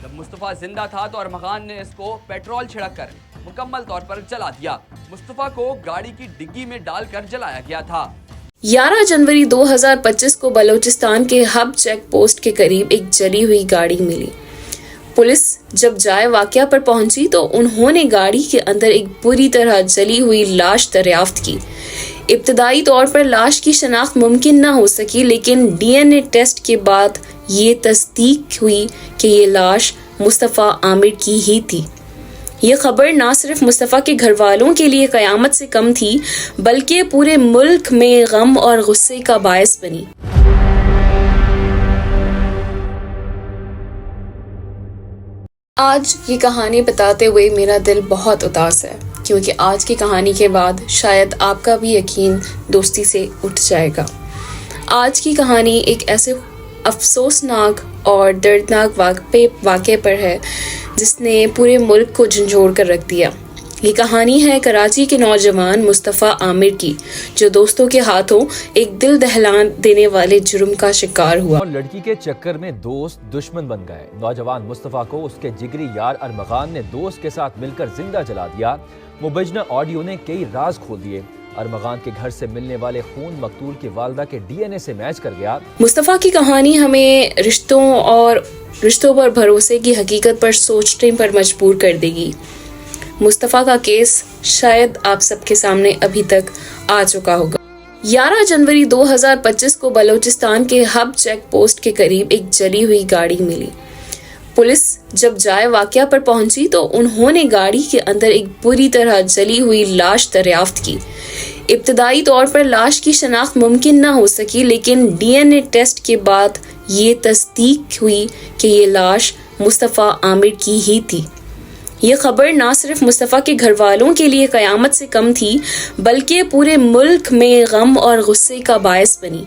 جب مصطفیٰ زندہ تھا تو ارمغان نے اس کو پیٹرول چھڑک کر مکمل طور پر جلا دیا۔ مصطفیٰ کو گاڑی کی ڈگی میں ڈال کر جلایا گیا تھا۔ 11 جنوری 2025 کو بلوچستان کے ہب چیک پوسٹ کے قریب ایک جلی ہوئی گاڑی ملی۔ پولیس جب جائے واقعہ پر پہنچی تو انہوں نے گاڑی کے اندر ایک بری طرح جلی ہوئی لاش دریافت کی۔ ابتدائی طور پر لاش کی شناخت ممکن نہ ہو سکی، لیکن DNA ٹیسٹ کے بعد یہ تصدیق ہوئی کہ یہ لاش مصطفیٰ عامر کی ہی تھی۔ یہ خبر نہ صرف مصطفیٰ کے گھر والوں کے لیے قیامت سے کم تھی، بلکہ پورے ملک میں غم اور غصے کا باعث بنی۔ آج یہ کہانی بتاتے ہوئے میرا دل بہت اداس ہے، کیونکہ آج کی کہانی کے بعد شاید آپ کا بھی یقین دوستی سے اٹھ جائے گا۔ آج کی کہانی ایک ایسے افسوسناک اور دردناک واقعے پر ہے جس نے پورے ملک کو جھنجھوڑ کر رکھ دیا۔ یہ کہانی ہے کراچی کے نوجوان مصطفیٰ عامر کی، جو دوستوں کے ہاتھوں ایک دل دہلا دینے والے جرم کا شکار ہوا اور لڑکی کے چکر میں دوست دشمن بن گئے۔ نوجوان مصطفیٰ کو اس کے جگری یار ارمغان نے دوست کے ساتھ مل کر زندہ جلا دیا۔ مبینہ آڈیو نے کئی راز کھول دیے۔ ارمغان کے گھر سے ملنے والے خون مقتول کی والدہ کے DNA سے میچ کر گیا۔ مصطفیٰ کی کہانی ہمیں رشتوں پر بھروسے کی حقیقت پر سوچنے پر مجبور کر دے گی۔ مصطفیٰ کا کیس شاید آپ سب کے سامنے ابھی تک آ چکا ہوگا۔ 11 جنوری 2025 کو بلوچستان کے ہب چیک پوسٹ کے قریب ایک جلی ہوئی گاڑی ملی۔ پولیس جب جائے واقعہ پر پہنچی تو انہوں نے گاڑی کے اندر ایک بری طرح جلی ہوئی لاش دریافت کی۔ ابتدائی طور پر لاش کی شناخت ممکن نہ ہو سکی، لیکن DNA ٹیسٹ کے بعد یہ تصدیق ہوئی کہ یہ لاش مصطفیٰ عامر کی ہی تھی۔ یہ خبر نہ صرف مصطفیٰ کے گھر والوں کے لیے قیامت سے کم تھی، بلکہ پورے ملک میں غم اور غصے کا باعث بنی۔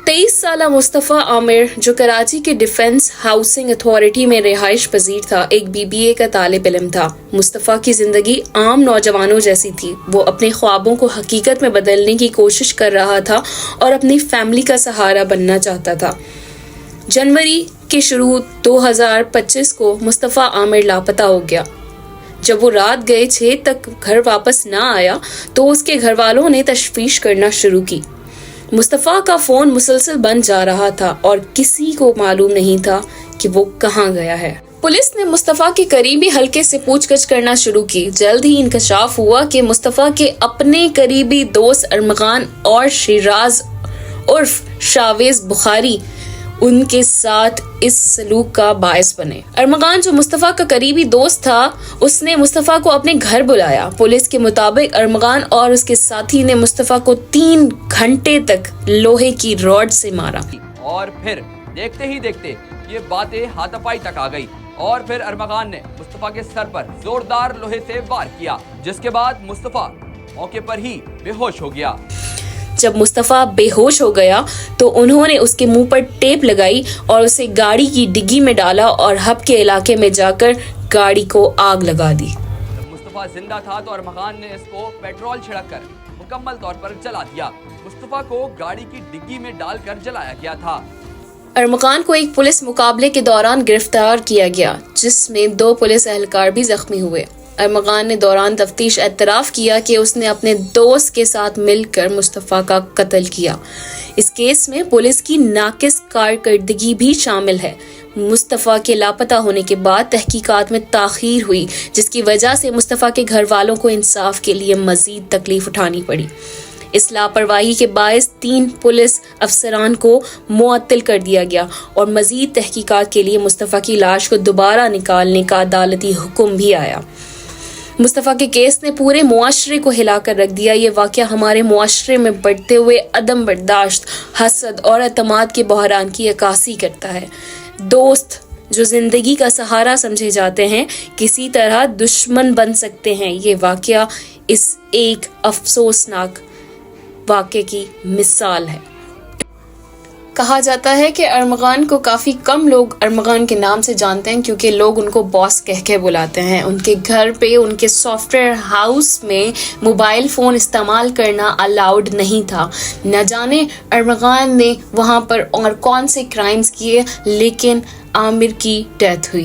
23 سالہ مصطفیٰ عامر، جو کراچی کے ڈیفنس ہاؤسنگ اتھارٹی میں رہائش پذیر تھا، ایک BBA کا طالب علم تھا۔ مصطفیٰ کی زندگی عام نوجوانوں جیسی تھی۔ وہ اپنے خوابوں کو حقیقت میں بدلنے کی کوشش کر رہا تھا اور اپنی فیملی کا سہارا بننا چاہتا تھا۔ جنوری کے شروع 2025 کو مصطفیٰ عامر لاپتہ ہو گیا۔ جب وہ رات گئے 6 تک گھر واپس نہ آیا تو اس کے گھر والوں نے تشویش کرنا شروع کی۔ مصطفیٰ کا فون مسلسل بند جا رہا تھا اور کسی کو معلوم نہیں تھا کہ وہ کہاں گیا ہے۔ پولیس نے مصطفیٰ کے قریبی حلقے سے پوچھ گچھ کرنا شروع کی۔ جلد ہی انکشاف ہوا کہ مصطفیٰ کے اپنے قریبی دوست ارمغان اور شیراز عرف شاویز بخاری ان کے ساتھ اس سلوک کا باعث بنے۔ ارمغان، جو مصطفیٰ کا قریبی دوست تھا، اس نے مصطفیٰ کو اپنے گھر بلایا۔ پولیس کے مطابق ارمغان اور اس کے ساتھی نے مصطفیٰ کو 3 گھنٹے تک لوہے کی راڈ سے مارا۔ اور پھر دیکھتے ہی دیکھتے یہ باتیں ہاتھ پائی تک آ گئی اور پھر ارمغان نے مصطفیٰ کے سر پر زوردار لوہے سے وار کیا، جس کے بعد مصطفیٰ موقع پر ہی بے ہوش ہو گیا۔ جب مصطفیٰ بے ہوش ہو گیا تو انہوں نے اس کے منہ پر ٹیپ لگائی اور اسے گاڑی کی ڈگی میں ڈالا اور ہب کے علاقے میں جا کر گاڑی کو آگ لگا دی۔ جب مصطفیٰ زندہ تھا تو ارمغان نے اس کو پیٹرول چھڑک کر مکمل طور پر جلا دیا۔ مصطفیٰ کو گاڑی کی ڈگی میں ڈال کر جلایا گیا تھا۔ ارمغان کو ایک پولیس مقابلے کے دوران گرفتار کیا گیا، جس میں 2 پولیس اہلکار بھی زخمی ہوئے۔ ارمغان نے دوران تفتیش اعتراف کیا کہ اس نے اپنے دوست کے ساتھ مل کر مصطفیٰ کا قتل کیا۔ اس کیس میں پولیس کی ناقص کارکردگی بھی شامل ہے۔ مصطفیٰ کے لاپتہ ہونے کے بعد تحقیقات میں تاخیر ہوئی، جس کی وجہ سے مصطفیٰ کے گھر والوں کو انصاف کے لیے مزید تکلیف اٹھانی پڑی۔ اس لاپرواہی کے باعث 3 پولیس افسران کو معطل کر دیا گیا اور مزید تحقیقات کے لیے مصطفیٰ کی لاش کو دوبارہ نکالنے کا عدالتی حکم بھی آیا۔ مصطفیٰ کے کیس نے پورے معاشرے کو ہلا کر رکھ دیا۔ یہ واقعہ ہمارے معاشرے میں بڑھتے ہوئے عدم برداشت، حسد اور اعتماد کے بحران کی عکاسی کرتا ہے۔ دوست جو زندگی کا سہارا سمجھے جاتے ہیں، کسی طرح دشمن بن سکتے ہیں۔ یہ واقعہ اس ایک افسوسناک واقعے کی مثال ہے۔ کہا جاتا ہے کہ ارمغان کو کافی کم لوگ ارمغان کے نام سے جانتے ہیں، کیونکہ لوگ ان کو باس کہہ کے بلاتے ہیں۔ ان کے گھر پہ، ان کے سافٹ ویئر ہاؤس میں موبائل فون استعمال کرنا الاؤڈ نہیں تھا۔ نہ جانے ارمغان نے وہاں پر اور کون سے کرائمز کیے، لیکن عامر کی ڈیتھ ہوئی۔